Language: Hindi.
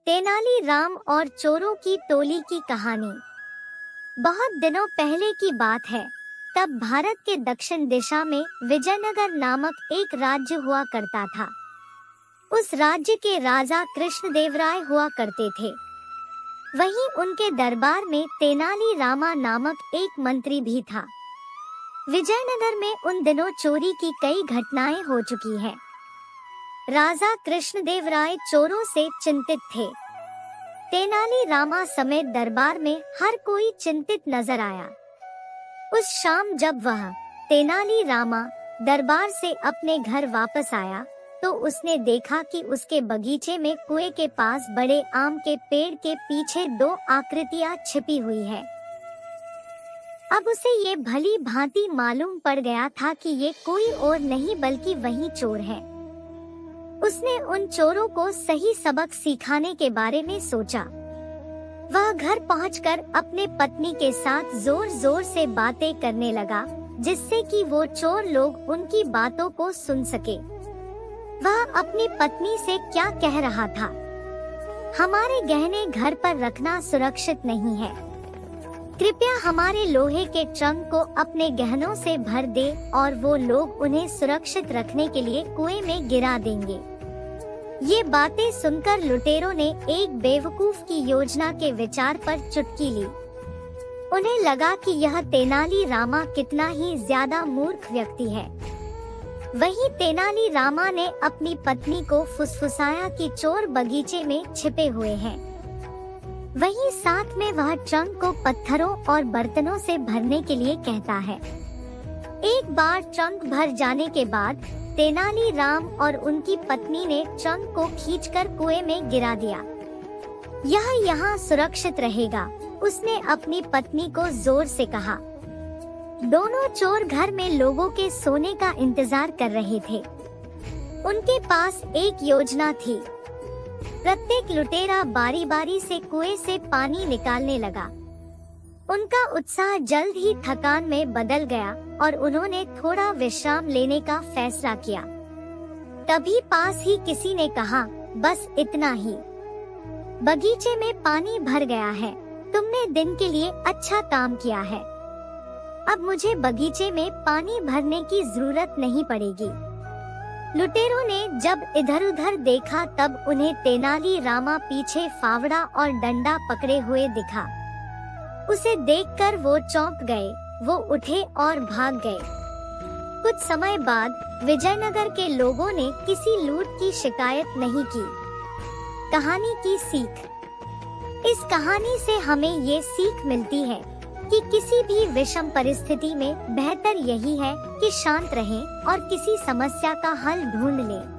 तेनाली राम और चोरों की टोली की कहानी। बहुत दिनों पहले की बात है। तब भारत के दक्षिण दिशा में विजयनगर नामक एक राज्य हुआ करता था। उस राज्य के राजा कृष्णदेवराय हुआ करते थे। वहीं उनके दरबार में तेनाली रामा नामक एक मंत्री भी था। विजयनगर में उन दिनों चोरी की कई घटनाएं हो चुकी हैं। राजा कृष्णदेवराय चोरों से चिंतित थे। तेनाली रामा समेत दरबार में हर कोई चिंतित नजर आया। उस शाम जब वह तेनाली रामा दरबार से अपने घर वापस आया तो उसने देखा कि उसके बगीचे में कुएं के पास बड़े आम के पेड़ के पीछे दो आकृतियां छिपी हुई है। अब उसे ये भली भांति मालूम पड़ गया था कि ये कोई और नहीं बल्कि वही चोर है। उसने उन चोरों को सही सबक सिखाने के बारे में सोचा। वह घर पहुंचकर अपने पत्नी के साथ जोर जोर से बातें करने लगा, जिससे कि वो चोर लोग उनकी बातों को सुन सके। वह अपनी पत्नी से क्या कह रहा था? हमारे गहने घर पर रखना सुरक्षित नहीं है। कृपया हमारे लोहे के ट्रंक को अपने गहनों से भर दे और वो लोग उन्हें सुरक्षित रखने के लिए कुएं में गिरा देंगे। ये बातें सुनकर लुटेरों ने एक बेवकूफ की योजना के विचार पर चुटकी ली। उन्हें लगा कि यह तेनाली रामा कितना ही ज्यादा मूर्ख व्यक्ति है। वहीं तेनाली रामा ने अपनी पत्नी को फुसफुसाया कि चोर बगीचे में छिपे हुए हैं। वहीं साथ में वह ट्रंक को पत्थरों और बर्तनों से भरने के लिए कहता है। एक बार ट्रंक भर जाने के बाद तेनाली राम और उनकी पत्नी ने ट्रंक को खींचकर कुएं में गिरा दिया। यह यहाँ सुरक्षित रहेगा, उसने अपनी पत्नी को जोर से कहा। दोनों चोर घर में लोगों के सोने का इंतजार कर रहे थे। उनके पास एक योजना थी। प्रत्येक लुटेरा बारी बारी से कुएं से पानी निकालने लगा। उनका उत्साह जल्द ही थकान में बदल गया और उन्होंने थोड़ा विश्राम लेने का फैसला किया। तभी पास ही किसी ने कहा, बस इतना ही, बगीचे में पानी भर गया है। तुमने दिन के लिए अच्छा काम किया है। अब मुझे बगीचे में पानी भरने की जरूरत नहीं पड़ेगी। लुटेरों ने जब इधर उधर देखा तब उन्हें तेनाली रामा पीछे फावड़ा और डंडा पकड़े हुए दिखा। उसे देखकर वो चौंक गए। वो उठे और भाग गए। कुछ समय बाद विजयनगर के लोगों ने किसी लूट की शिकायत नहीं की। कहानी की सीख। इस कहानी से हमें ये सीख मिलती है कि किसी भी विषम परिस्थिति में बेहतर यही है कि शांत रहें और किसी समस्या का हल ढूंढ लें।